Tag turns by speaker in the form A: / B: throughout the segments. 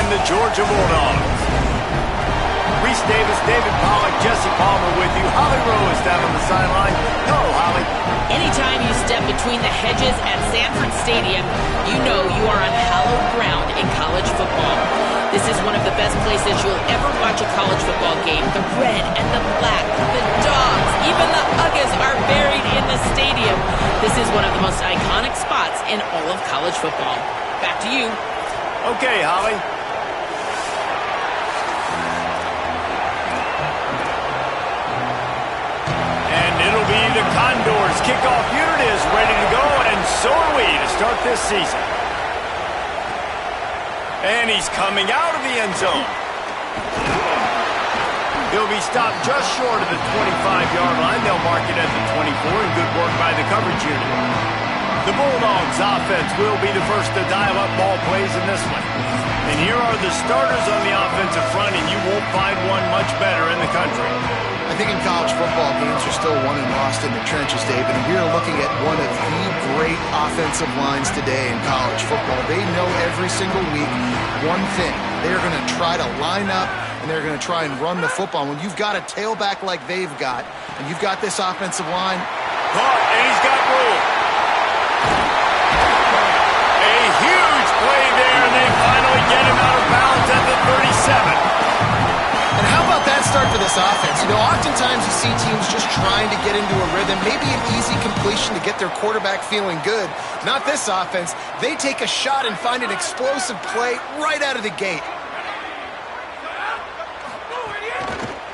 A: and the Georgia Bulldogs. Reese Davis, David Pollack, Jesse Palmer with you. Holly Rowe is down on the sideline. Hello, Holly.
B: Anytime you step between the hedges at Sanford Stadium, you know you are on hallowed ground in college football. This is one of the best places you'll ever watch a college football game. The red and the black, the dogs, even the Uggas are buried in the stadium. This is one of the most iconic spots in all of college football. Back to you.
A: Okay, Holly. And it'll be the Condors. Kickoff unit is ready to go, and so are we to start this season. And he's coming out of the end zone. He'll be stopped just short of the 25-yard line. They'll mark it at the 24, and good work by the coverage unit. The Bulldogs offense will be the first to dial up ball plays in this one. And here are the starters on the offensive front, and you won't find one much better in the country.
C: I think in college football, games are still won and lost in the trenches, David. And we are looking at one of the great offensive lines today in college football. They know every single week one thing. They're going to try to line up, and they're going to try and run the football. When you've got a tailback like they've got, and you've got this offensive line.
A: Caught, and he's got room. A huge play there, and they finally get him out of bounds at the 37.
C: And how about that start for this offense? You know, oftentimes you see teams just trying to get into a rhythm, maybe an easy completion to get their quarterback feeling good. Not this offense. They take a shot and find an explosive play right out of the gate.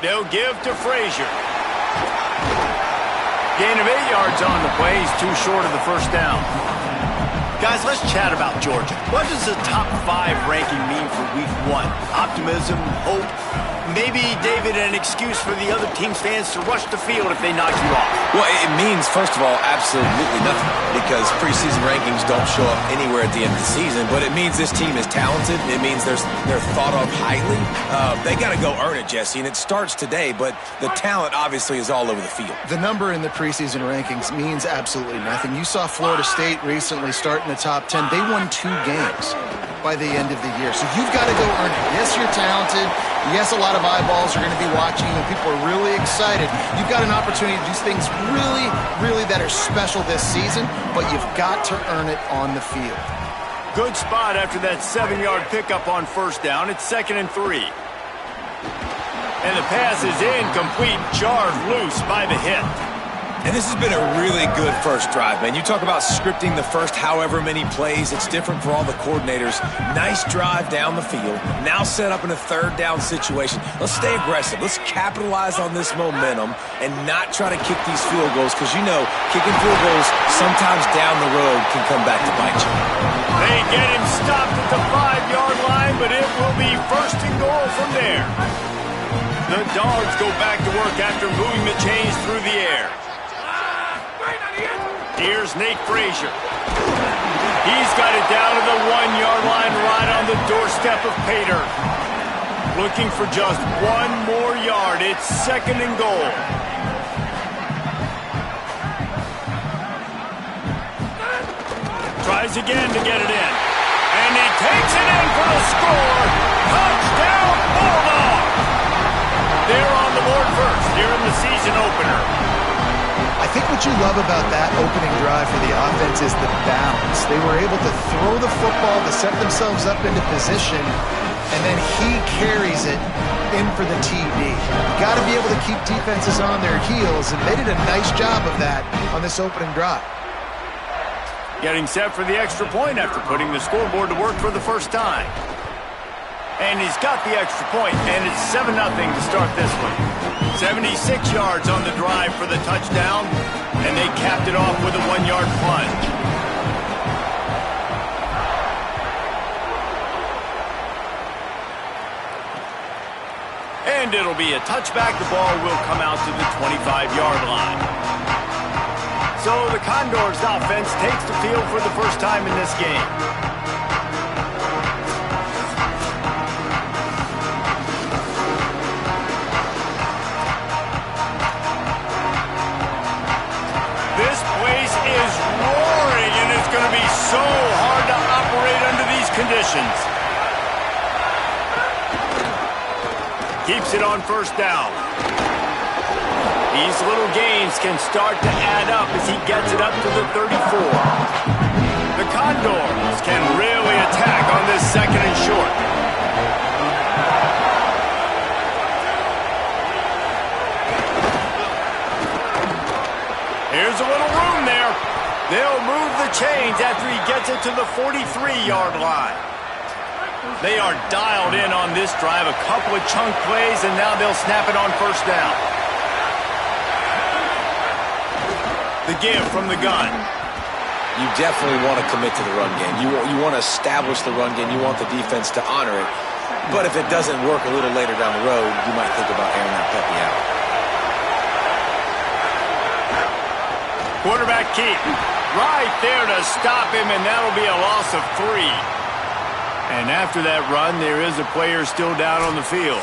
A: They'll give to Frazier. Gain of 8 yards on the play. He's too short of the first down. Guys, let's chat about Georgia. What does the top 5 ranking mean for week 1? Optimism, hope, maybe, David, an excuse for the other team's fans to rush the field if they knock you off?
D: Well, it means, first of all, absolutely nothing, because preseason rankings don't show up anywhere at the end of the season, but it means this team is talented. It means they're thought of highly. They got to go earn it, Jesse, and it starts today, but the talent obviously is all over the field.
C: The number in the preseason rankings means absolutely nothing. You saw Florida State recently start in the top 10. They won 2 games by the end of the year. So you've got to go earn it. Yes, you're talented. Yes, a lot of eyeballs are going to be watching you, and people are really excited. You've got an opportunity to do things really, really that are special this season, but you've got to earn it on the field.
A: Good spot after that 7-yard pickup on first down. It's 2nd and 3. And the pass is incomplete, jarred loose by the hit.
D: And this has been a really good first drive, man. You talk about scripting the first however many plays. It's different for all the coordinators. Nice drive down the field. Now set up in a 3rd down situation. Let's stay aggressive. Let's capitalize on this momentum and not try to kick these field goals, because you know kicking field goals sometimes down the road can come back to bite you.
A: They get him stopped at the 5-yard line, but it will be 1st and goal from there. The Dogs go back to work after moving the chains through the air. Here's Nate Frazier. He's got it down to the 1-yard line right on the doorstep of Pater. Looking for just 1 more yard. It's 2nd and goal. Tries again to get it in. And he takes it in for the score. Touchdown, Bulldogs! They're on the board first here in the season opener.
C: I think what you love about that opening drive for the offense is the balance. They were able to throw the football to set themselves up into position, and then he carries it in for the TD. Got to be able to keep defenses on their heels, and they did a nice job of that on this opening drive.
A: Getting set for the extra point after putting the scoreboard to work for the first time. And he's got the extra point, and it's 7-0 to start this one. 76 yards on the drive for the touchdown, and they capped it off with a 1-yard plunge. And it'll be a touchback. The ball will come out to the 25-yard line. So the Condors offense takes the field for the first time in this game. Is roaring, and it's going to be so hard to operate under these conditions. Keeps it on first down. These little gains can start to add up as he gets it up to the 34. The Condors can really attack on this second and short. Here's a little room there. They'll move the chains after he gets it to the 43-yard line. They are dialed in on this drive, a couple of chunk plays, and now they'll snap it on first down. The give from the gun.
D: You definitely want to commit to the run game. You want to establish the run game. You want the defense to honor it. But if it doesn't work a little later down the road, you might think about airing that puppy out.
A: Quarterback keep right there to stop him, and that'll be a loss of 3. And after that run, there is a player still down on the field.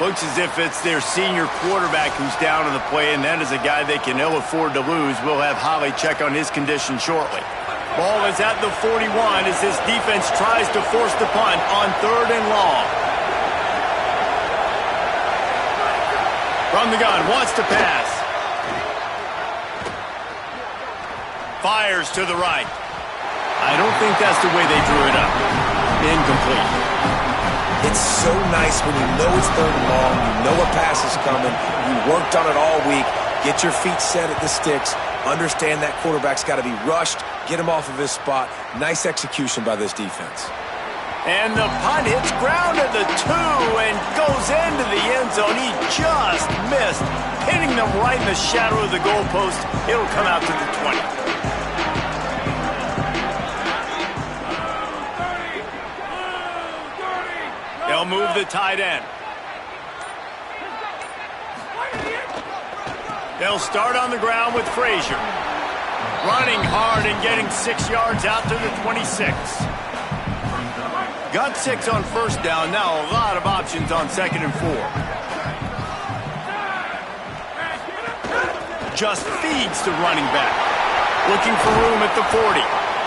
A: Looks as if it's their senior quarterback who's down on the play, and that is a guy they can ill afford to lose. We'll have Holly check on his condition shortly. Ball is at the 41 as this defense tries to force the punt on 3rd and long. From the gun, wants to pass. Fires to the right. I don't think that's the way they drew it up. Incomplete.
D: It's so nice when you know it's 3rd and long, you know a pass is coming, you worked on it all week, get your feet set at the sticks, understand that quarterback's got to be rushed, get him off of his spot. Nice execution by this defense.
A: And the punt hits ground at the 2 and goes into the end zone. He just missed, pinning them right in the shadow of the goalpost. It'll come out to the 20. They'll move the tight end. They'll start on the ground with Frazier. Running hard and getting 6 yards out to the 26. Got 6 on first down. Now a lot of options on 2nd and 4. Just feeds the running back. Looking for room at the 40.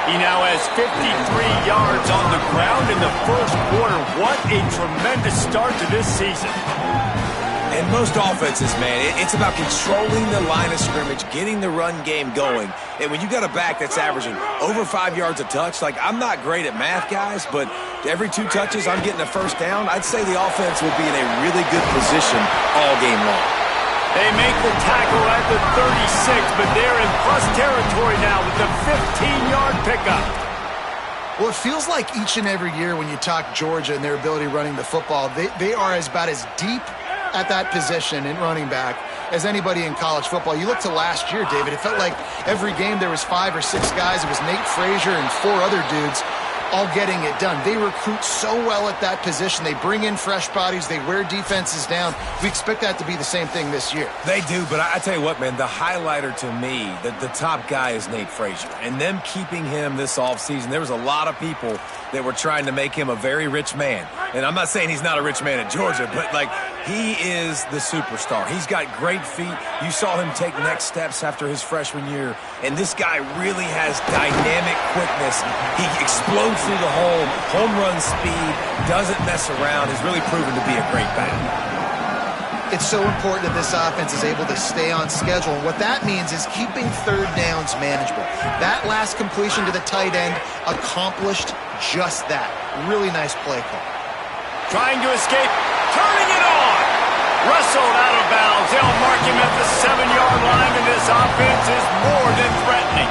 A: He now has 53 yards on the ground in the first quarter. What a tremendous start to this season.
D: And most offenses, man, it's about controlling the line of scrimmage, getting the run game going. And when you got a back that's averaging over 5 yards a touch, like, I'm not great at math, guys, but every 2 touches I'm getting a first down, I'd say the offense will be in a really good position all game long.
A: They make the tackle at the 36, but they're in plus territory now with the 15-yard pickup.
C: Well, it feels like each and every year when you talk Georgia and their ability running the football, they are about as deep at that position in running back as anybody in college football. You look to last year, David, it felt like every game there was 5 or 6 guys. It was Nate Frazier and 4 other dudes all getting it done. They recruit so well at that position. They bring in fresh bodies. They wear defenses down. We expect that to be the same thing this year.
D: They do, but I tell you what, man, the highlighter to me, the top guy is Nate Frazier. And them keeping him this offseason, there was a lot of people that were trying to make him a very rich man. And I'm not saying he's not a rich man at Georgia, but, like, he is the superstar. He's got great feet. You saw him take next steps after his freshman year. And this guy really has dynamic quickness. He explodes through the home run speed, doesn't mess around, has really proven to be a great back.
C: It's so important that this offense is able to stay on schedule. And what that means is keeping 3rd downs manageable. That last completion to the tight end accomplished just that. Really nice play call.
A: Trying to escape, turning it on. Wrestled out of bounds. They'll mark him at the 7-yard line, and this offense is more than threatening.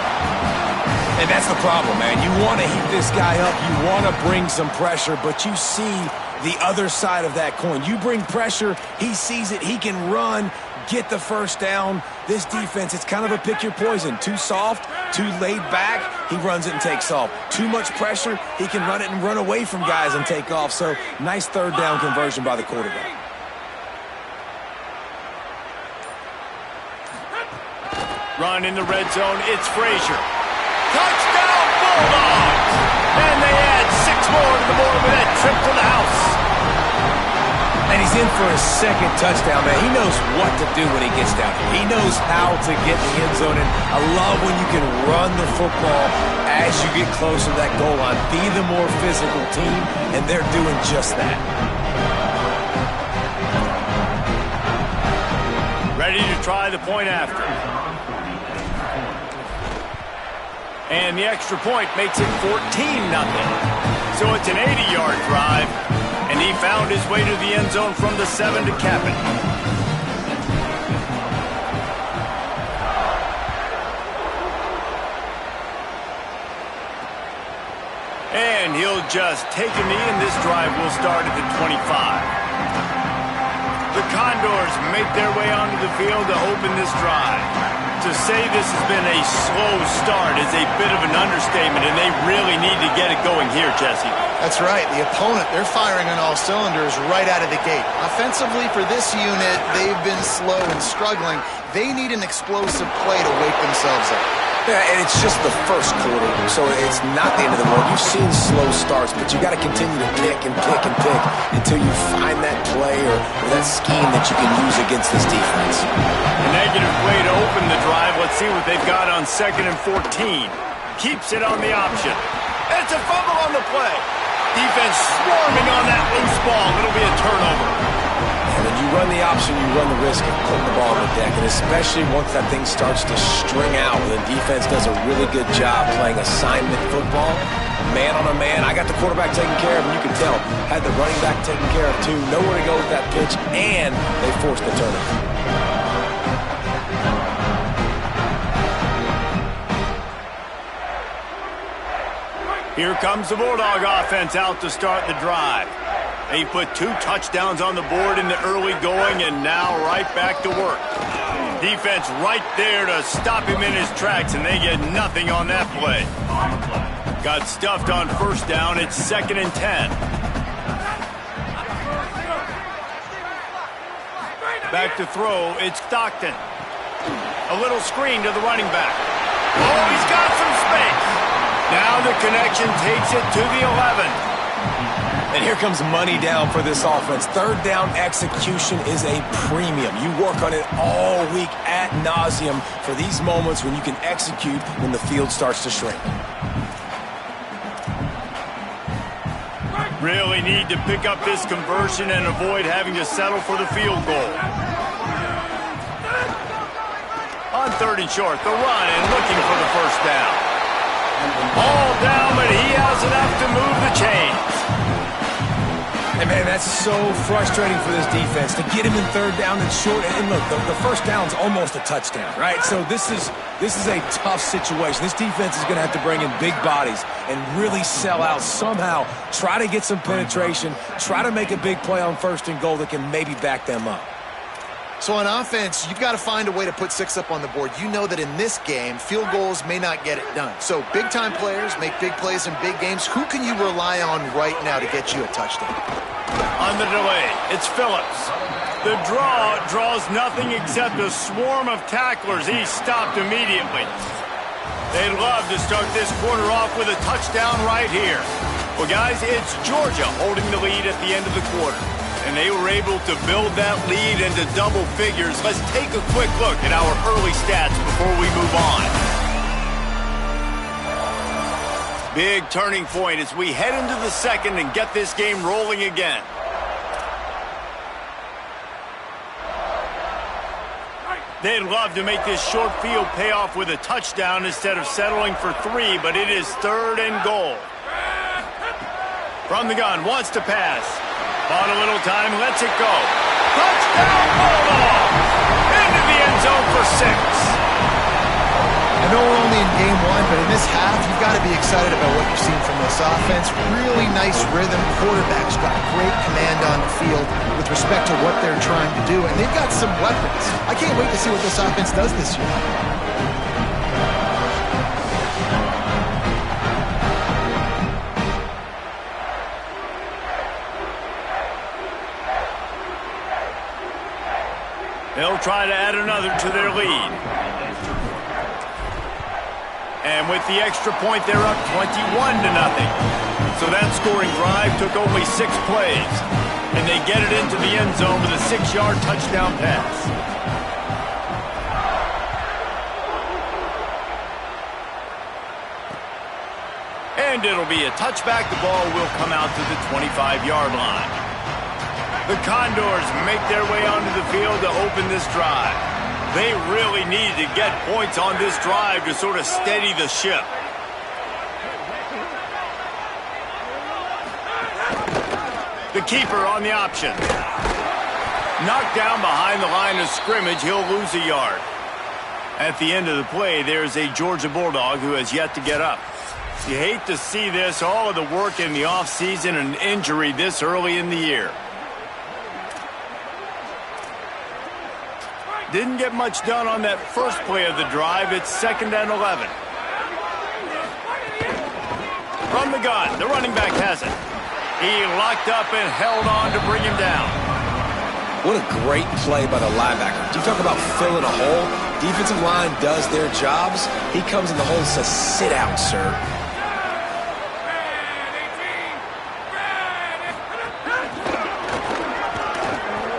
D: And that's the problem, man. You want to heat this guy up. You want to bring some pressure, but you see the other side of that coin. You bring pressure, he sees it, he can run, get the first down. This defense, it's kind of a pick your poison. Too soft, too laid back, he runs it and takes off. Too much pressure, he can run it and run away from guys and take off. So, nice 3rd down conversion by the quarterback.
A: Run in the red zone, it's Frazier. Touchdown Bulldogs! And they add 6 more to the board with that trip to the house.
D: And he's in for his 2nd touchdown, man. He knows what to do when he gets down here. He knows how to get in the end zone. And I love when you can run the football as you get closer to that goal line. Be the more physical team, and they're doing just that.
A: try the point after. And the extra point makes it 14-0. So it's an 80-yard drive, and he found his way to the end zone from the 7 to cap it. And he'll just take a knee, and this drive will start at the 25. The Condors make their way onto the field to open this drive. To say this has been a slow start is a bit of an understatement, and they really need to get it going here, Jesse.
C: That's right. The opponent, they're firing on all cylinders right out of the gate. Offensively, for this unit, they've been slow and struggling. They need an explosive play to wake themselves up.
D: Yeah, and it's just the first quarter, so it's not the end of the world. You've seen slow starts, but you got to continue to pick and pick and pick until you find that play or that scheme that you can use against this defense.
A: A negative play to open the drive. Let's see what they've got on 2nd and 14. Keeps it on the option. It's a fumble on the play. Defense swarming on that loose ball. It'll be a turnover.
D: And when you run the option, you run the risk of putting the ball on the deck, and especially once that thing starts to string out, the defense does a really good job playing assignment football. Man on a man, I got the quarterback taken care of, and you can tell, had the running back taken care of too, nowhere to go with that pitch, and they forced the turnover.
A: Here comes the Bulldog offense out to start the drive. They put 2 touchdowns on the board in the early going, and now right back to work. Defense right there to stop him in his tracks, and they get nothing on that play. Got stuffed on 1st down. It's 2nd and 10. Back to throw. It's Stockton. A little screen to the running back. Oh, he's got some space. Now the connection takes it to the 11.
D: And here comes money down for this offense. 3rd down execution is a premium. You work on it all week ad nauseum for these moments when you can execute when the field starts to shrink.
A: Really need to pick up this conversion and avoid having to settle for the field goal. On 3rd and short, the run and looking for the 1st down. All down, but he has enough to move the chains.
D: And man, that's so frustrating for this defense to get him in 3rd down and short. And look, the 1st down's almost a touchdown, right? So this is a tough situation. This defense is going to have to bring in big bodies and really sell out somehow. Try to get some penetration. Try to make a big play on 1st and goal that can maybe back them up.
C: So on offense, you've got to find a way to put 6 up on the board. You know that in this game, field goals may not get it done. So big-time players make big plays in big games. Who can you rely on right now to get you a touchdown?
A: On the delay, it's Phillips. The draw draws nothing except a swarm of tacklers. He's stopped immediately. They'd love to start this quarter off with a touchdown right here. Well, guys, it's Georgia holding the lead at the end of the quarter. And they were able to build that lead into double figures. Let's take a quick look at our early stats before we move on. Big turning point as we head into the 2nd and get this game rolling again. They'd love to make this short field pay off with a touchdown instead of settling for 3, but it is 3rd and goal. From the gun, wants to pass. Bought a little time, lets it go. Touchdown, Bulldog! Into the end zone for 6.
C: I know we're only in game 1, but in this half, you've got to be excited about what you've seen from this offense. Really nice rhythm. Quarterback's got great command on the field with respect to what they're trying to do, and they've got some weapons. I can't wait to see what this offense does this year.
A: They'll try to add another to their lead. And with the extra point, they're up 21-0. So that scoring drive took only 6 plays. And they get it into the end zone with a 6-yard touchdown pass. And it'll be a touchback. The ball will come out to the 25-yard line. The Condors make their way onto the field to open this drive. They really needed to get points on this drive to sort of steady the ship. The keeper on the option. Knocked down behind the line of scrimmage, he'll lose a yard. At the end of the play, there's a Georgia Bulldog who has yet to get up. You hate to see this, all of the work in the offseason and injury this early in the year. Didn't get much done on that first play of the drive. It's 2nd and 11. From the gun, the running back has it. He locked up and held on to bring him down.
D: What a great play by the linebacker. You talk about filling a hole. Defensive line does their jobs. He comes in the hole and says, sit out, sir.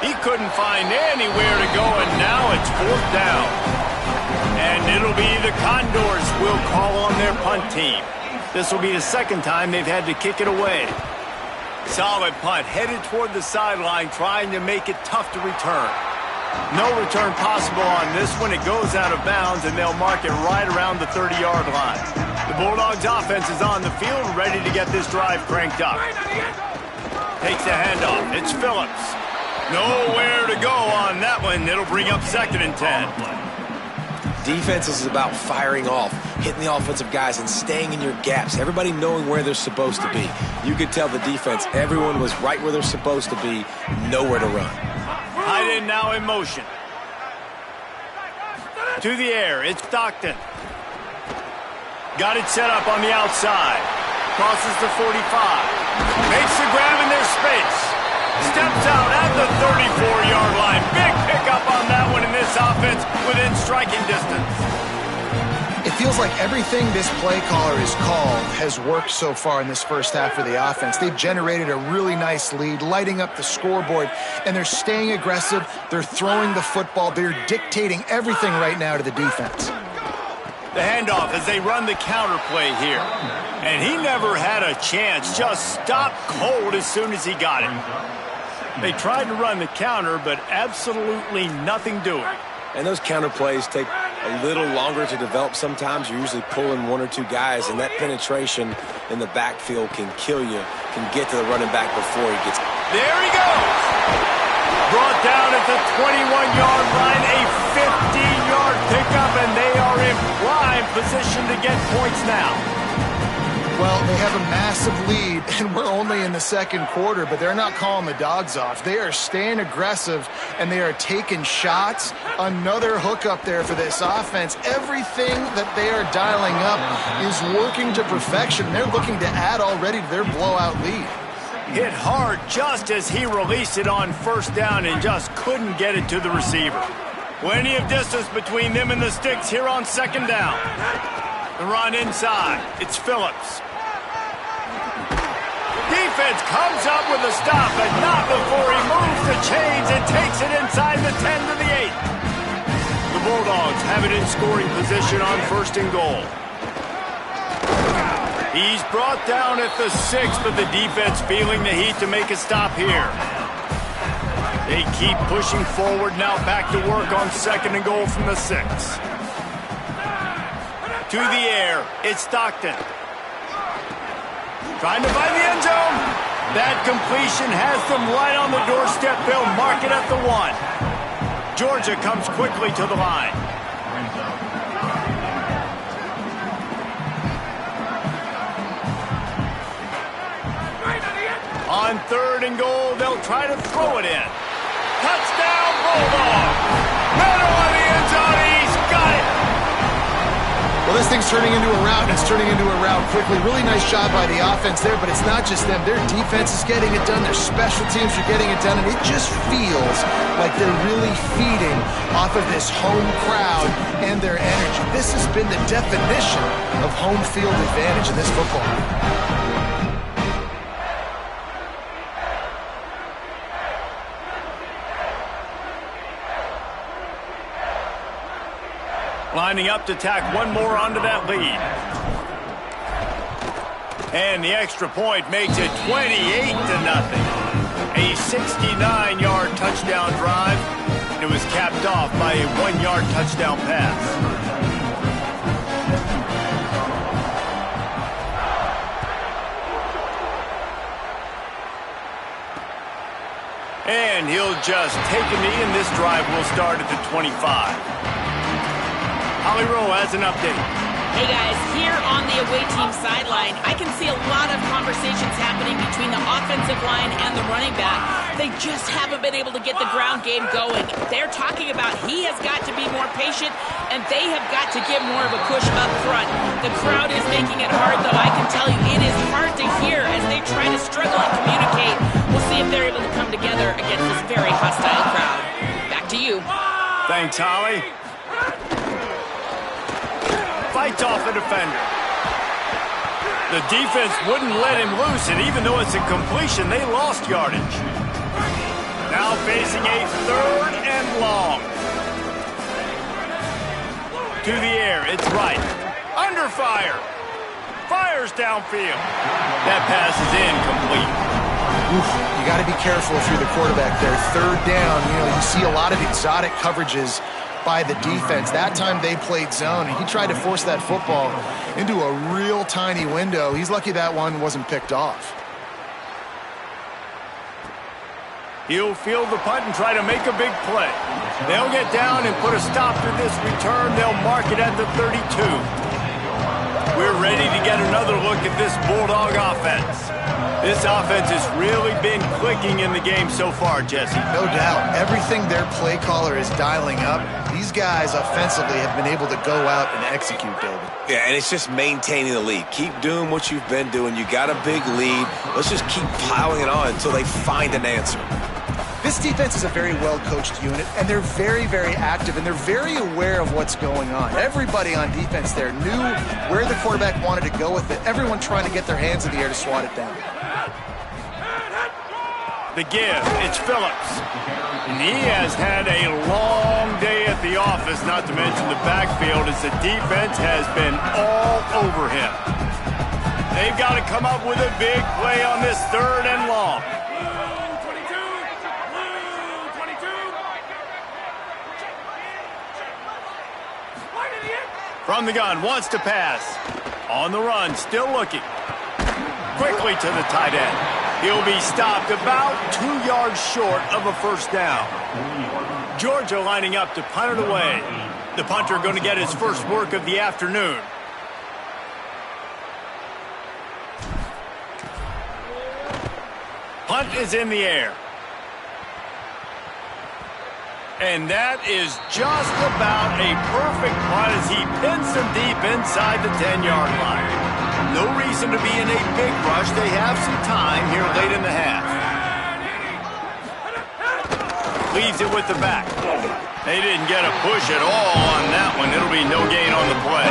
A: He couldn't find anywhere to go, and now it's 4th down. And it'll be the Condors will call on their punt team. This will be the 2nd time they've had to kick it away. Solid punt, headed toward the sideline, trying to make it tough to return. No return possible on this one. It goes out of bounds, and they'll mark it right around the 30-yard line. The Bulldogs' offense is on the field, ready to get this drive cranked up. Takes the handoff. It's Phillips. Nowhere to go on that one. It'll bring up 2nd and 10.
D: Defense is about firing off, hitting the offensive guys and staying in your gaps, everybody knowing where they're supposed to be. You could tell the defense, everyone was right where they're supposed to be, nowhere to run.
A: Tight end now in motion. To the air, it's Stockton. Got it set up on the outside. Crosses the 45. Makes the grab in their space. Steps out at the 34-yard line. Big pickup on that one in this offense within striking distance.
C: It feels like everything this play caller has called has worked so far in this first half of the offense. They've generated a really nice lead, lighting up the scoreboard, and they're staying aggressive. They're throwing the football. They're dictating everything right now to the defense.
A: The handoff as they run the counter play here. And he never had a chance. Just stopped cold as soon as he got it. They tried to run the counter, but absolutely nothing doing.
D: And those counter plays take a little longer to develop sometimes. You're usually pulling 1 or 2 guys, and that penetration in the backfield can kill you, can get to the running back before he gets...
A: There he goes! Brought down at the 21-yard line, a 50-yard pickup, and they are in prime position to get points now.
C: Well, they have a massive lead, and we're only in the 2nd quarter, but they're not calling the dogs off. They are staying aggressive, and they are taking shots. Another hook up there for this offense. Everything that they are dialing up is working to perfection. They're looking to add already to their blowout lead.
A: Hit hard just as he released it on 1st down and just couldn't get it to the receiver. Plenty of distance between them and the sticks here on 2nd down. The run inside. It's Phillips. Defense comes up with a stop, but not before he moves the chains and takes it inside the 10 to the 8. The Bulldogs have it in scoring position on 1st and goal. He's brought down at the 6, but the defense feeling the heat to make a stop here. They keep pushing forward, now back to work on 2nd and goal from the 6. To the air, it's Stockton. Trying to find the end zone. That completion has them right on the doorstep. They'll mark it at the 1. Georgia comes quickly to the line. On 3rd and goal, they'll try to throw it in. Touchdown, Bulldog! Middle of the end zone, he's got it!
C: Well, this thing's turning into a rout, and it's turning into a rout quickly. Really nice job by the offense there, but it's not just them. Their defense is getting it done. Their special teams are getting it done, and it just feels like they're really feeding off of this home crowd and their energy. This has been the definition of home field advantage in this football game.
A: Lining up to tack one more onto that lead. And the extra point makes it 28-0. A 69-yard touchdown drive. and it was capped off by a 1-yard touchdown pass. And he'll just take a knee, and this drive will start at the 25. Holly Rowe has an update.
B: Hey guys, here on the away team sideline, I can see a lot of conversations happening between the offensive line and the running back. They just haven't been able to get the ground game going. They're talking about he has got to be more patient, and they have got to give more of a push up front. The crowd is making it hard, though. I can tell you it is hard to hear as they try to struggle and communicate. We'll see if they're able to come together against this very hostile crowd. Back to you.
A: Thanks, Holly. Fights off a defender. The defense wouldn't let him loose, and even though it's a completion, they lost yardage. Now facing a 3rd and long. To the air, it's right. Under fire. Fires downfield. That pass is incomplete.
C: Oof, you got to be careful if you're the quarterback there. 3rd down, you see a lot of exotic coverages by the defense. That time they played zone, and he tried to force that football into a real tiny window. He's lucky that one wasn't picked off.
A: He'll field the punt and try to make a big play. They'll get down and put a stop to this return. They'll mark it at the 32. We're ready to get another look at this Bulldog offense. This offense has really been clicking in the game so far, Jesse.
C: No doubt. Everything their play caller is dialing up, these guys offensively have been able to go out and execute, David.
D: Yeah, and it's just maintaining the lead. Keep doing what you've been doing. You got a big lead. Let's just keep piling it on until they find an answer.
C: This defense is a very well-coached unit, and they're very, very active, and they're very aware of what's going on. Everybody on defense there knew where the quarterback wanted to go with it. Everyone trying to get their hands in the air to swat it down.
A: The give, it's Phillips. And he has had a long day at the office, not to mention the backfield, as the defense has been all over him. They've got to come up with a big play on this 3rd and long. From the gun, wants to pass. On the run, still looking. Quickly to the tight end. He'll be stopped about 2 yards short of a 1st down. Georgia lining up to punt it away. The punter going to get his first work of the afternoon. Punt is in the air. And that is just about a perfect punt as he pins them deep inside the 10-yard line. No reason to be in a big rush. They have some time here late in the half. Leaves it with the back. They didn't get a push at all on that one. It'll be no gain on the play.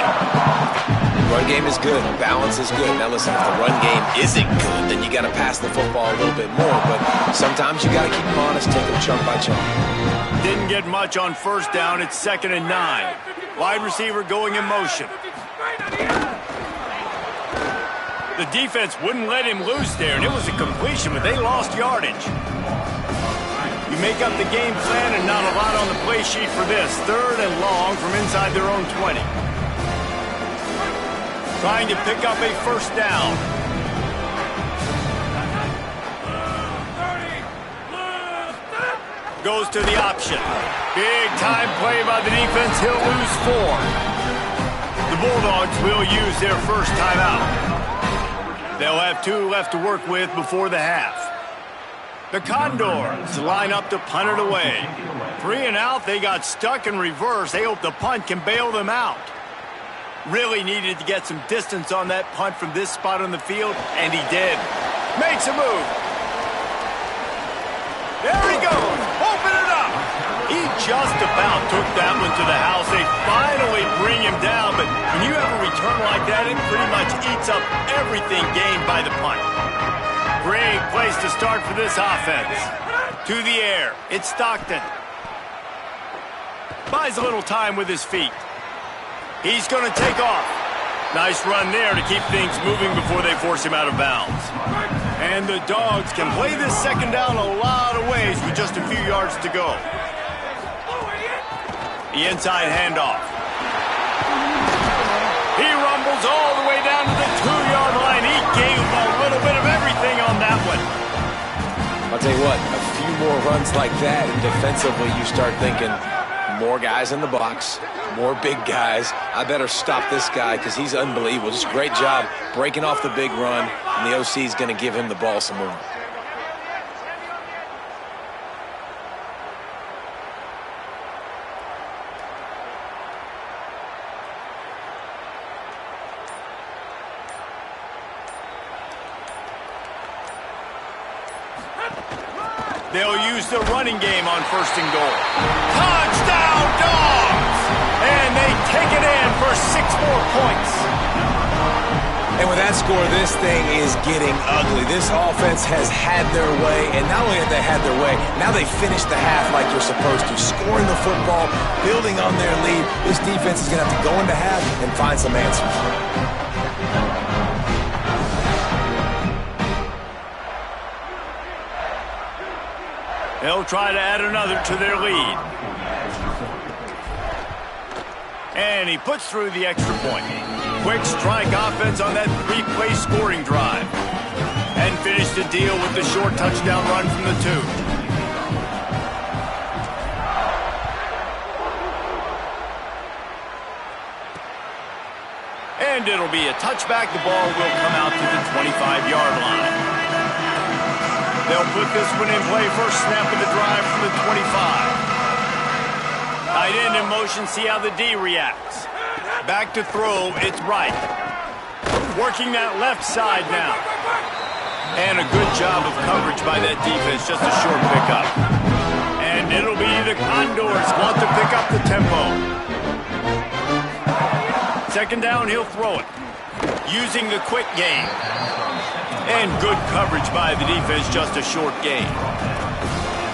D: Run game is good. Balance is good. Now listen, if the run game isn't good, then you got to pass the football a little bit more. But sometimes you got to keep them honest, take them chunk by chunk.
A: Didn't get much on 1st down. It's 2nd and 9. Wide receiver going in motion. The defense wouldn't let him loose there, and it was a completion, but they lost yardage. You make up the game plan, and not a lot on the play sheet for this. 3rd and long from inside their own 20. Trying to pick up a 1st down. Goes to the option. Big time play by the defense. He'll lose 4. The Bulldogs will use their first timeout. They'll have 2 left to work with before the half. The Condors line up to punt it away. 3 and out. They got stuck in reverse. They hope the punt can bail them out. Really needed to get some distance on that punt from this spot on the field, and he did. Makes a move. There he goes. Open it up. He just about took that one to the house. They finally bring him down, but when you have a return like that, it pretty much eats up everything gained by the punt. Great place to start for this offense. To the air. It's Stockton. Buys a little time with his feet. He's going to take off. Nice run there to keep things moving before they force him out of bounds. And the Dogs can play this 2nd down a lot of ways with just a few yards to go. The inside handoff. He rumbles all the way down to the 2-yard line. He gave a little bit of everything on that one.
D: I'll tell you what, a few more runs like that, and defensively you start thinking, more guys in the box, more big guys. I better stop this guy because he's unbelievable. Just a great job breaking off the big run, and the OC is going to give him the ball some more.
A: They'll use the running game on 1st and goal. Touchdown, Dogs! And they take it in for 6 more points.
D: And with that score, this thing is getting ugly. This offense has had their way, and not only have they had their way, now they finished the half like you're supposed to, scoring the football, building on their lead. This defense is going to have to go into half and find some answers.
A: They'll try to add another to their lead. And he puts through the extra point. Quick strike offense on that 3-play scoring drive. And finished the deal with the short touchdown run from the 2. And it'll be a touchback. The ball will come out to the 25-yard line. They'll put this one in play. First snap of the drive from the 25. Tight end in motion. See how the D reacts. Back to throw. It's Wright. Working that left side now. And a good job of coverage by that defense. Just a short pickup. And it'll be the Condors want to pick up the tempo. 2nd down, he'll throw it. Using the quick game. And good coverage by the defense, just a short gain.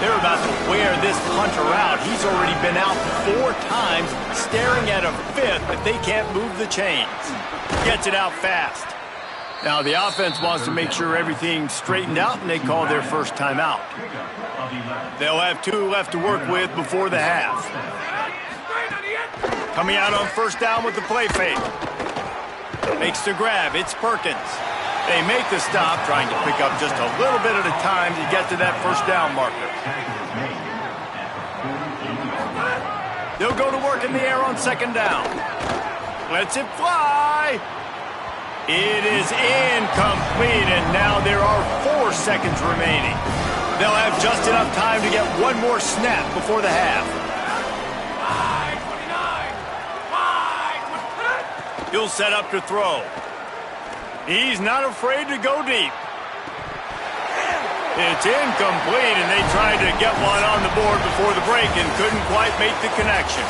A: They're about to wear this punter out. He's already been out 4 times, staring at a 5th, but they can't move the chains. Gets it out fast. Now the offense wants to make sure everything's straightened out, and they call their first timeout. They'll have 2 left to work with before the half. Coming out on 1st down with the play fake. Makes the grab. It's Perkins. They make the stop, trying to pick up just a little bit at a time to get to that 1st down marker. They'll go to work in the air on 2nd down. Lets it fly. It is incomplete, and now there are 4 seconds remaining. They'll have just enough time to get 1 more snap before the half. He'll set up to throw. He's not afraid to go deep. It's incomplete, and they tried to get one on the board before the break and couldn't quite make the connection.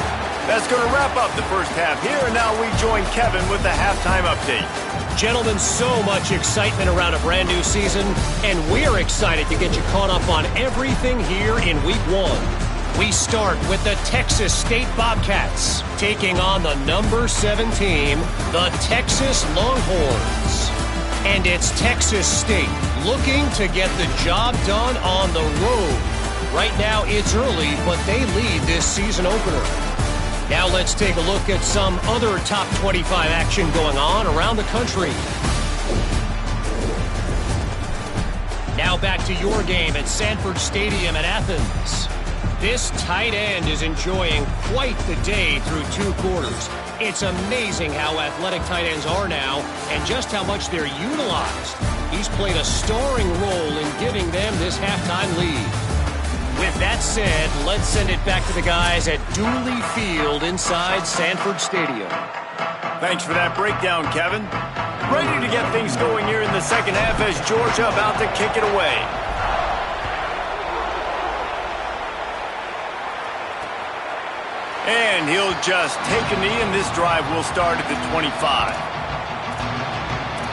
A: That's going to wrap up the first half here, and now we join Kevin with the halftime update.
E: Gentlemen, so much excitement around a brand new season, and we're excited to get you caught up on everything here in Week 1. We start with the Texas State Bobcats taking on the number 7 team, the Texas Longhorns. And it's Texas State looking to get the job done on the road. Right now it's early, but they lead this season opener. Now let's take a look at some other top 25 action going on around the country. Now back to your game at Sanford Stadium in Athens. This tight end is enjoying quite the day through 2 quarters. It's amazing how athletic tight ends are now and just how much they're utilized. He's played a starring role in giving them this halftime lead. With that said, let's send it back to the guys at Dooley Field inside Sanford Stadium.
A: Thanks for that breakdown, Kevin. Ready to get things going here in the second half as Georgia about to kick it away. And he'll just take a knee, and this drive will start at the 25.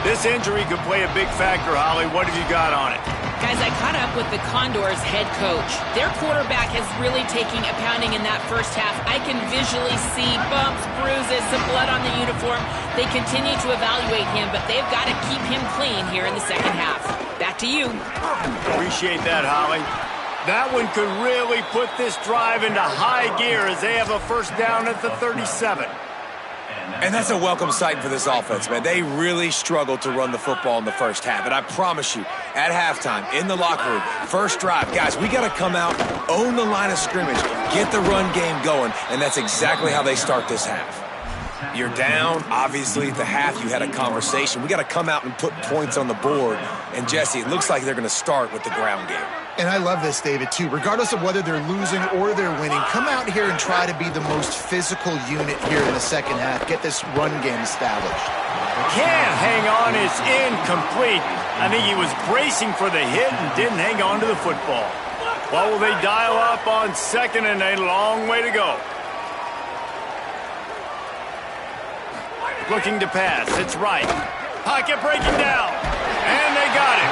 A: This injury could play a big factor, Holly. What have you got on it?
B: Guys, I caught up with the Condors head coach. Their quarterback is really taking a pounding in that first half. I can visually see bumps, bruises, some blood on the uniform. They continue to evaluate him, but they've got to keep him clean here in the second half. Back to you.
A: Appreciate that, Holly. That one could really put this drive into high gear as they have a first down at the 37.
D: And that's a welcome sight for this offense, man. They really struggled to run the football in the first half. And I promise you, at halftime, in the locker room, first drive, guys, we got to come out, own the line of scrimmage, get the run game going, and that's exactly how they start this half. You're down, obviously, at the half. You had a conversation. We got to come out and put points on the board. And, Jesse, it looks like they're going to start with the ground game.
C: And I love this, David, too. Regardless of whether they're losing or they're winning, come out here and try to be the most physical unit here in the second half. Get this run game established.
A: Can't hang on is incomplete. I think he was bracing for the hit and didn't hang on to the football. Well, will they dial up on second and a long way to go? Looking to pass. It's right. Pocket breaking down. And they got it.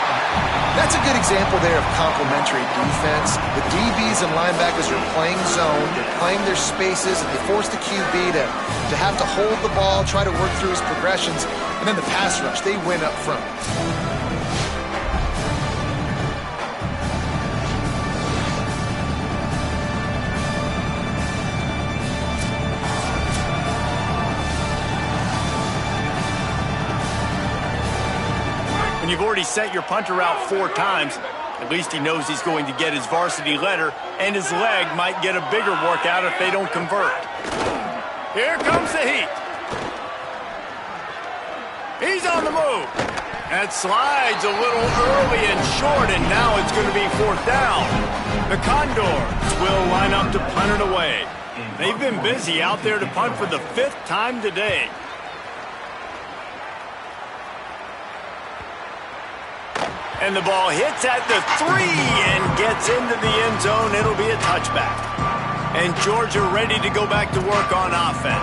C: That's a good example there of complementary defense. The DBs and linebackers are playing zone. They're playing their spaces, and they force the QB to have to hold the ball, try to work through his progressions. And then the pass rush, they win up front.
A: You've already sent your punter out 4 times. At least he knows he's going to get his varsity letter, and his leg might get a bigger workout if they don't convert. Here comes the heat. He's on the move. That slides a little early and short, and now it's going to be 4th down. The Condors will line up to punt it away. They've been busy out there to punt for the 5th time today. And the ball hits at the 3 and gets into the end zone. It'll be a touchback. And Georgia ready to go back to work on offense.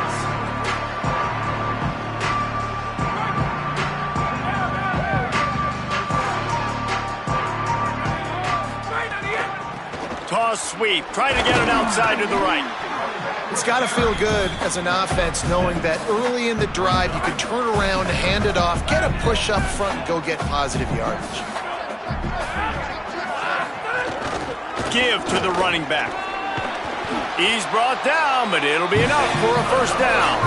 A: Toss sweep. Try to get it outside to the right.
C: It's got to feel good as an offense knowing that early in the drive you can turn around, hand it off, get a push up front, and go get positive yardage.
A: Give to the running back. He's brought down, but it'll be enough for a first down.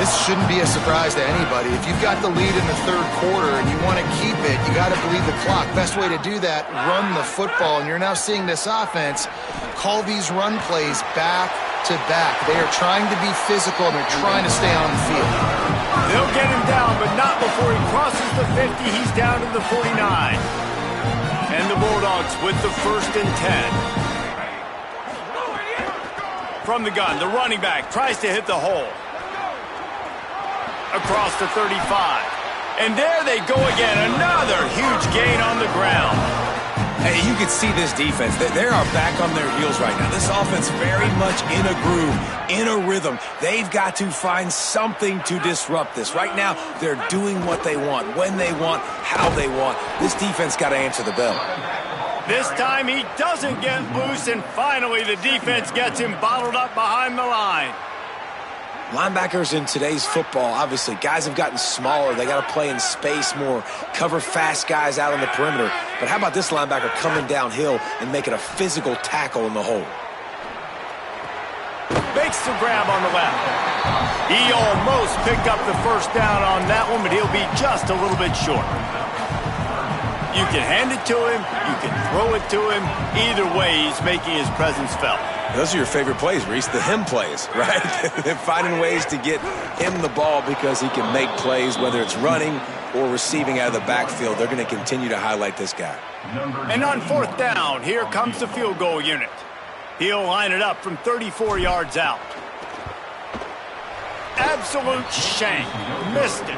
C: This shouldn't be a surprise to anybody. If you've got the lead in the 3rd quarter and you want to keep it, you got to bleed the clock. Best way to do that, run the football. And you're now seeing this offense call these run plays back to back. They are trying to be physical, and they're trying to stay on the field.
A: They'll get him down, but not before he crosses the 50. He's down to the 49. And the Bulldogs with the 1st and 10. From the gun, the running back tries to hit the hole. Across the 35. And there they go again. Another huge gain on the ground.
D: Hey, you can see this defense. They are back on their heels right now. This offense very much in a groove, in a rhythm. They've got to find something to disrupt this. Right now, they're doing what they want, when they want, how they want. This defense got to answer the bell.
A: This time he doesn't get loose, and finally the defense gets him bottled up behind the line.
D: Linebackers in today's football, obviously, guys have gotten smaller. They got to play in space more, cover fast guys out on the perimeter. But how about this linebacker coming downhill and making a physical tackle in the hole?
A: Makes the grab on the left. He almost picked up the first down on that one, but he'll be just a little bit short. You can hand it to him, you can throw it to him. Either way, he's making his presence felt.
D: Those are your favorite plays, Reese, the him plays, right? They're finding ways to get him the ball because he can make plays, whether it's running or receiving out of the backfield. They're going to continue to highlight this guy.
A: And on 4th down, here comes the field goal unit. He'll line it up from 34 yards out. Absolute shank. Missed it.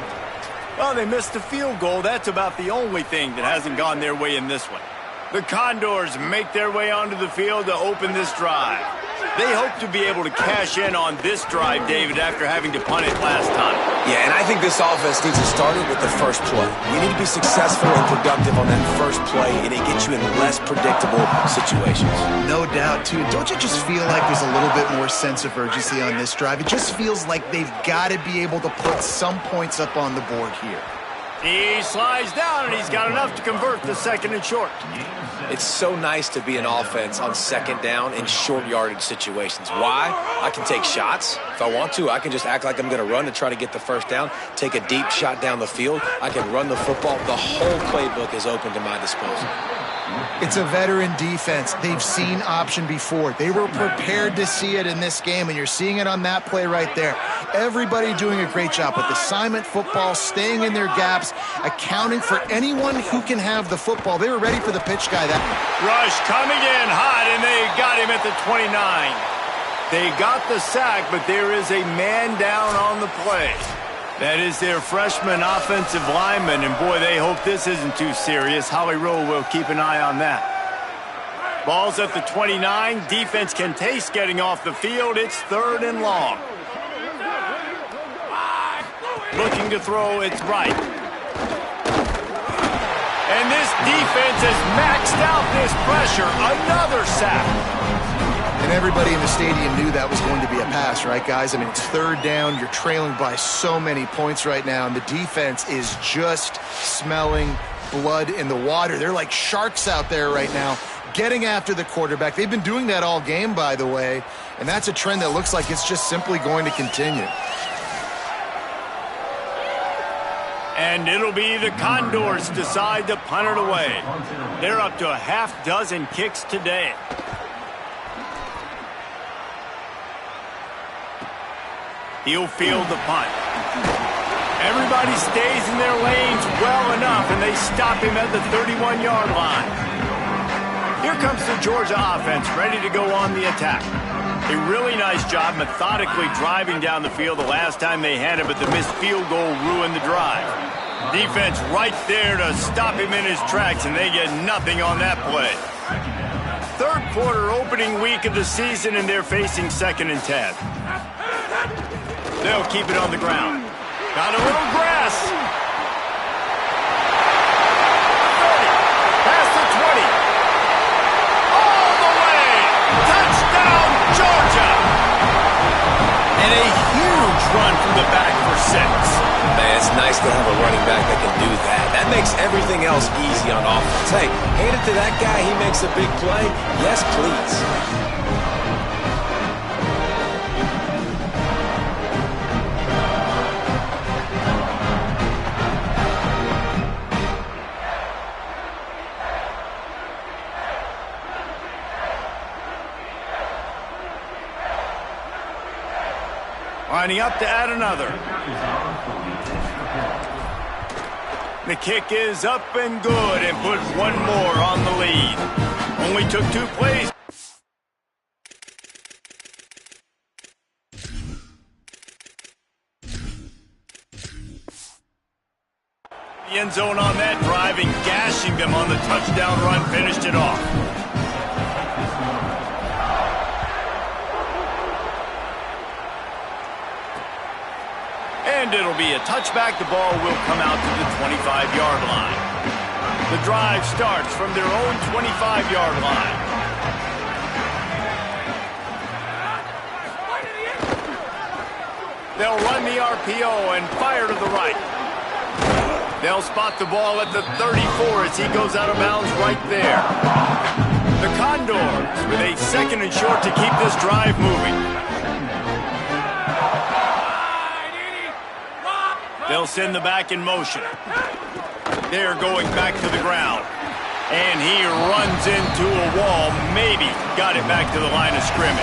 A: Well, they missed the field goal. That's about the only thing that hasn't gone their way in this one. The Condors make their way onto the field to open this drive. They hope to be able to cash in on this drive, David, after having to punt it last time.
D: Yeah, and I think this offense needs to start it with the first play. You need to be successful and productive on that first play, and it gets you in less predictable situations.
C: No doubt, too. Don't you just feel like there's a little bit more sense of urgency on this drive? It just feels like they've got to be able to put some points up on the board here.
A: He slides down, and he's got enough to convert the 2nd and short.
D: It's so nice to be an offense on 2nd down in short yardage situations. Why? I can take shots. If I want to, I can just act like I'm going to run to try to get the 1st down, take a deep shot down the field. I can run the football. The whole playbook is open to my disposal.
C: It's a veteran defense. They've seen option before. They were prepared to see it in this game, and you're seeing it on that play right there. Everybody doing a great job with assignment football, staying in their gaps, accounting for anyone who can have the football. They were ready for the pitch guy.
A: Rush coming in hot, and they got him at the 29. They got the sack, but there is a man down on the play. That is their freshman offensive lineman, and boy, they hope this isn't too serious. Holly Rowe will keep an eye on that. Ball's at the 29. Defense can taste getting off the field. It's 3rd and long. Looking to throw, it's right. And this defense has maxed out this pressure. Another sack.
C: And everybody in the stadium knew that was going to be a pass, right, guys? I mean, it's 3rd down. You're trailing by so many points right now, and the defense is just smelling blood in the water. They're like sharks out there right now, getting after the quarterback. They've been doing that all game, by the way, and that's a trend that looks like it's just simply going to continue.
A: And it'll be the Condors decide to punt it away. They're up to a half dozen kicks today. He'll field the punt. Everybody stays in their lanes well enough, and they stop him at the 31-yard line. Here comes the Georgia offense, ready to go on the attack. A really nice job methodically driving down the field the last time they had it, but the missed field goal ruined the drive. Defense right there to stop him in his tracks, and they get nothing on that play. 3rd quarter, opening week of the season, and they're facing 2nd and 10. They'll keep it on the ground. Got a little grass. 30. Past the 20. All the way. Touchdown, Georgia. And a huge run from the back for 6.
D: Man, it's nice to have a running back that can do that. That makes everything else easy on offense. Hey, hand it to that guy. He makes a big play. Yes, please.
A: Lining up to add another. The kick is up and good, and put one more on the lead. Only took 2 plays. The end zone on that drive, and gashing them on the touchdown run, finished it off. And it'll be a touchback. The ball will come out to the 25-yard line. The drive starts from their own 25-yard line. They'll run the RPO and fire to the right. They'll spot the ball at the 34 as he goes out of bounds right there. The Condors with a 2nd and short to keep this drive moving. They'll send the back in motion. They're going back to the ground. And he runs into a wall. Maybe got it back to the line of scrimmage.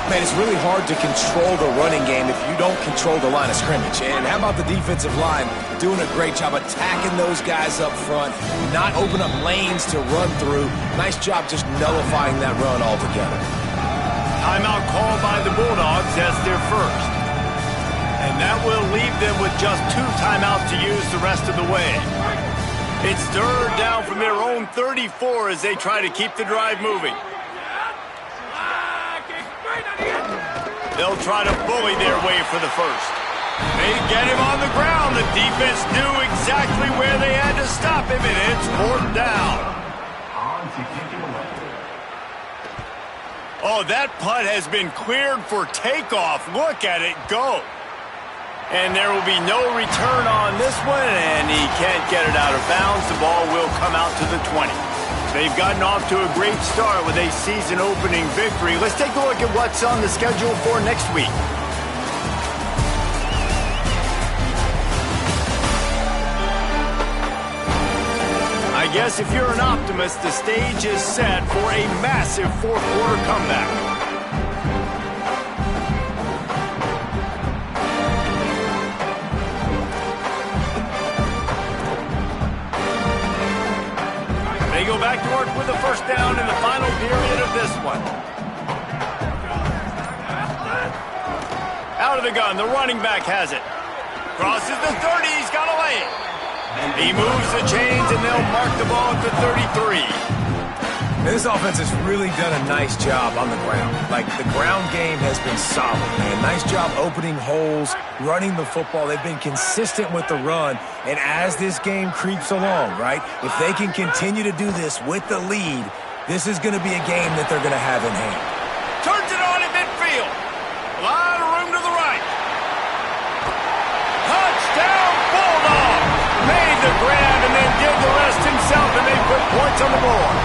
D: Man, it's really hard to control the running game if you don't control the line of scrimmage. And how about the defensive line doing a great job attacking those guys up front, not open up lanes to run through. Nice job just nullifying that run altogether.
A: Timeout called by the Bulldogs as their first. And that will leave them with just 2 timeouts to use the rest of the way. It's 3rd down from their own 34 as they try to keep the drive moving. They'll try to bully their way for the first. They get him on the ground. The defense knew exactly where they had to stop him, and it's 4th down. Oh, that punt has been cleared for takeoff. Look at it go. And there will be no return on this one, and he can't get it out of bounds. The ball will come out to the 20. They've gotten off to a great start with a season-opening victory. Let's take a look at what's on the schedule for next week. I guess if you're an optimist, the stage is set for a massive fourth-quarter comeback. They go back to work with a first down in the final period of this one. Out of the gun, the running back has it. Crosses the 30, he's got a lane. He moves the chains, and they'll mark the ball at the 33.
D: This offense has really done a nice job on the ground. Like, the ground game has been solid, man. Nice job opening holes, running the football. They've been consistent with the run. And as this game creeps along, right, if they can continue to do this with the lead, this is going to be a game that they're going to have in hand.
A: Turns it on in midfield. A lot of room to the right. Touchdown, Bulldog! Made the grab and then did the rest himself, and they put points on the board.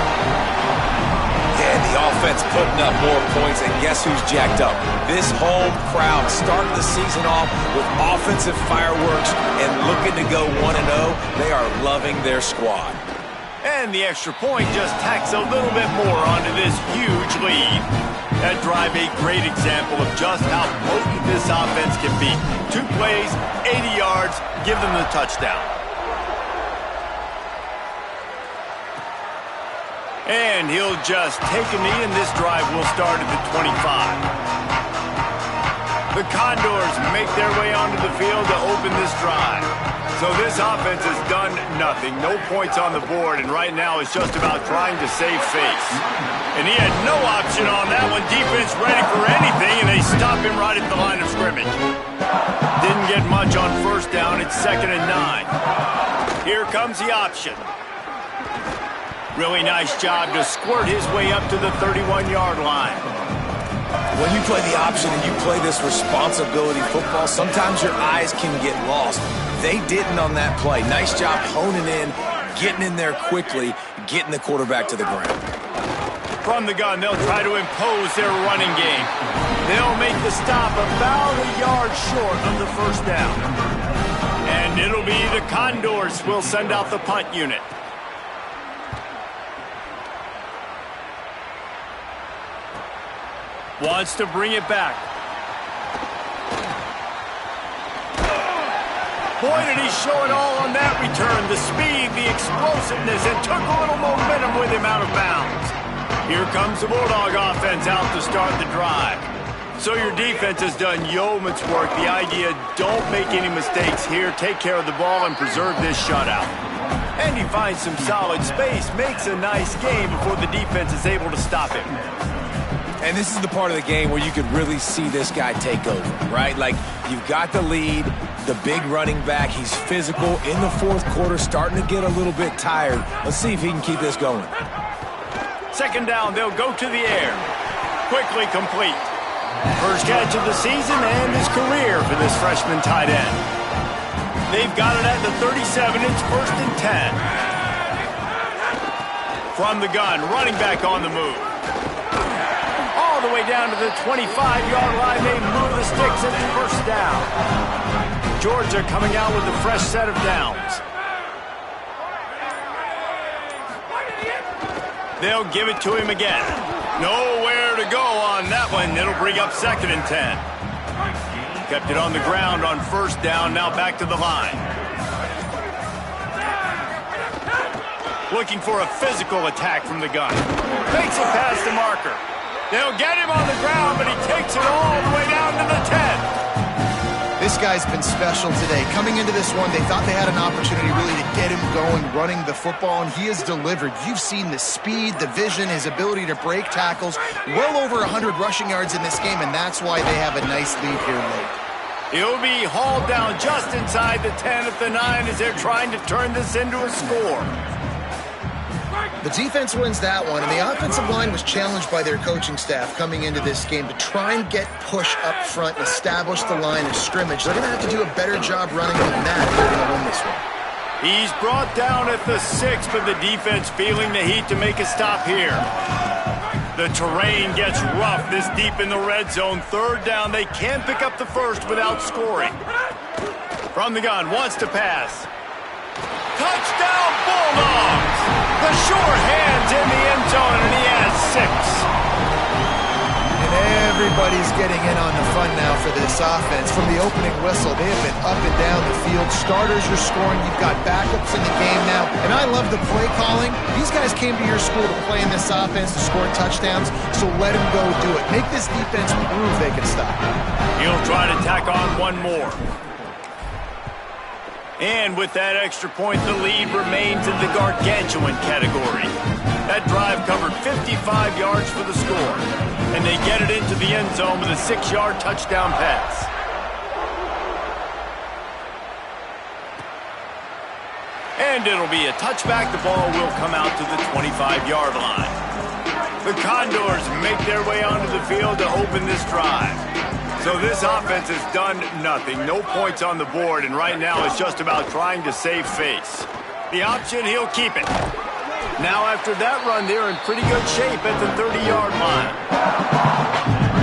D: Yeah, the offense putting up more points, and guess who's jacked up? This home crowd starting the season off with offensive fireworks and looking to go 1-0. They are loving their squad.
A: And the extra point just tacks a little bit more onto this huge lead. That drive a great example of just how potent this offense can be. 2 plays, 80 yards, give them the touchdown. And he'll just take a knee, and this drive will start at the 25. The Condors make their way onto the field to open this drive. So this offense has done nothing. No points on the board, and right now it's just about trying to save face. And he had no option on that one. Defense ready for anything, and they stop him right at the line of scrimmage. Didn't get much on first down. It's 2nd and 9. Here comes the option. Really nice job to squirt his way up to the 31-yard line.
D: When you play the option and you play this responsibility football, sometimes your eyes can get lost. They didn't on that play. Nice job honing in, getting in there quickly, getting the quarterback to the ground.
A: From the gun, they'll try to impose their running game. They'll make the stop about a yard short of the first down. And it'll be the Condors who will send out the punt unit. Wants to bring it back. Boy, did he show it all on that return. The speed, the explosiveness, and took a little momentum with him out of bounds. Here comes the Bulldog offense out to start the drive. So your defense has done yeoman's work. The idea, don't make any mistakes here. Take care of the ball and preserve this shutout. And he finds some solid space, makes a nice game before the defense is able to stop him.
D: And this is the part of the game where you could really see this guy take over, right? Like, you've got the lead, the big running back. He's physical in the fourth quarter, starting to get a little bit tired. Let's see if he can keep this going.
A: 2nd down, they'll go to the air. Quickly complete. First catch of the season and his career for this freshman tight end. They've got it at the 37. It's 1st and 10. From the gun, running back on the move. All the way down to the 25-yard line. They move the sticks at the first down. Georgia coming out with a fresh set of downs. They'll give it to him again. Nowhere to go on that one. It'll bring up 2nd and 10. Kept it on the ground on first down. Now back to the line. Looking for a physical attack from the gun. Makes it past the marker. They'll get him on the ground, but he takes it all the way down to the 10.
C: This guy's been special today. Coming into this one, they thought they had an opportunity really to get him going, running the football, and he has delivered. You've seen the speed, the vision, his ability to break tackles. Well over 100 rushing yards in this game, and that's why they have a nice lead here late.
A: He'll be hauled down just inside the 10 at the 9 as they're trying to turn this into a score.
C: The defense wins that one, and the offensive line was challenged by their coaching staff coming into this game to try and get push up front and establish the line of scrimmage. They're going to have to do a better job running than that if they're going to win this one.
A: He's brought down at the 6, but the defense feeling the heat to make a stop here. The terrain gets rough this deep in the red zone. Third down, they can't pick up the first without scoring. From the gun, wants to pass. Touchdown, Bulldogs! The sure hands in the end zone, and he has 6.
C: And everybody's getting in on the fun now for this offense. From the opening whistle, they have been up and down the field. Starters are scoring. You've got backups in the game now. And I love the play calling. These guys came to your school to play in this offense to score touchdowns, so let them go do it. Make this defense prove they can stop.
A: He'll try to tack on one more. And with that extra point, the lead remains in the gargantuan category. That drive covered 55 yards for the score. And they get it into the end zone with a 6-yard touchdown pass. And it'll be a touchback. The ball will come out to the 25-yard line. The Condors make their way onto the field to open this drive. So this offense has done nothing. No points on the board, and right now it's just about trying to save face. The option, he'll keep it. Now after that run, they're in pretty good shape at the 30-yard line.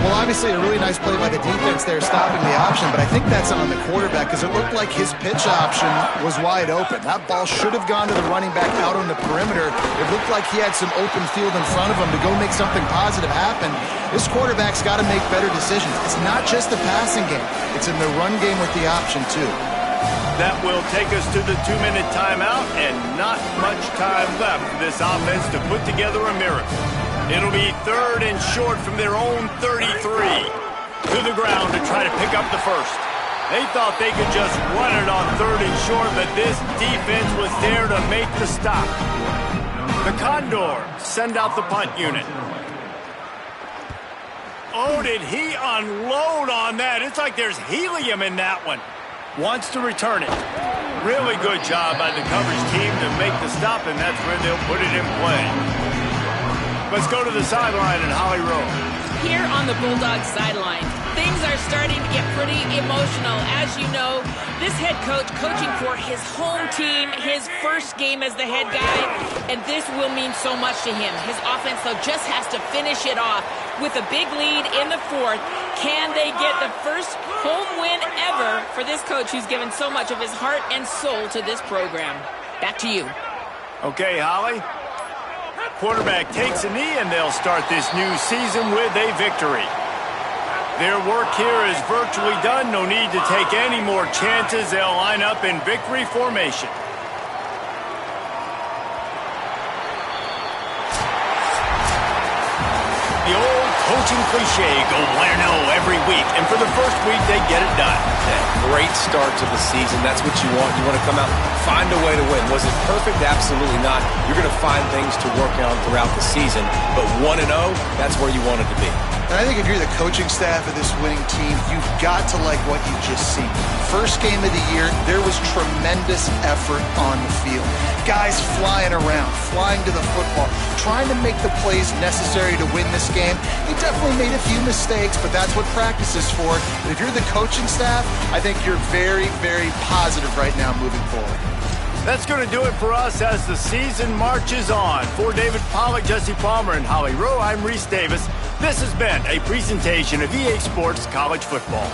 C: Well, obviously a really nice play by the defense there stopping the option, but I think that's on the quarterback because it looked like his pitch option was wide open. That ball should have gone to the running back out on the perimeter. It looked like he had some open field in front of him to go make something positive happen. This quarterback's got to make better decisions. It's not just the passing game. It's in the run game with the option, too.
A: That will take us to the 2-minute timeout, and not much time left for this offense to put together a miracle. It'll be 3rd and short from their own 33. To the ground to try to pick up the first. They thought they could just run it on 3rd and short, but this defense was there to make the stop. The Condors send out the punt unit. Oh, did he unload on that? It's like there's helium in that one. Wants to return it. Really good job by the coverage team to make the stop, and that's where they'll put it in play. Let's go to the sideline in Holly Rowe.
B: Here on the Bulldogs sideline, things are starting to get pretty emotional. As you know, this head coach coaching for his home team, his first game as the head guy, and this will mean so much to him. His offense, though, just has to finish it off with a big lead in the 4th. Can they get the first home win ever for this coach who's given so much of his heart and soul to this program? Back to you.
A: Okay, Holly. Quarterback takes a knee, and they'll start this new season with a victory. Their work here is virtually done. No need to take any more chances. They'll line up in victory formation. The old coaching cliche, go win-0 every week. And for the first week, they get it done.
D: Yeah, great start to the season. That's what you want. You want to come out, find a way to win. Was it perfect? Absolutely not. You're going to find things to work on throughout the season. But 1-0, that's where you want it to be.
C: And I think if you're the coaching staff of this winning team, you've got to like what you've just seen. First game of the year, there was tremendous effort on the field. Guys flying around, flying to the football, trying to make the plays necessary to win this game. They definitely made a few mistakes, but that's what practice is for. But if you're the coaching staff, I think you're very, very positive right now moving forward.
A: That's going to do it for us as the season marches on. For David Pollack, Jesse Palmer, and Holly Rowe, I'm Reese Davis. This has been a presentation of EA Sports College Football.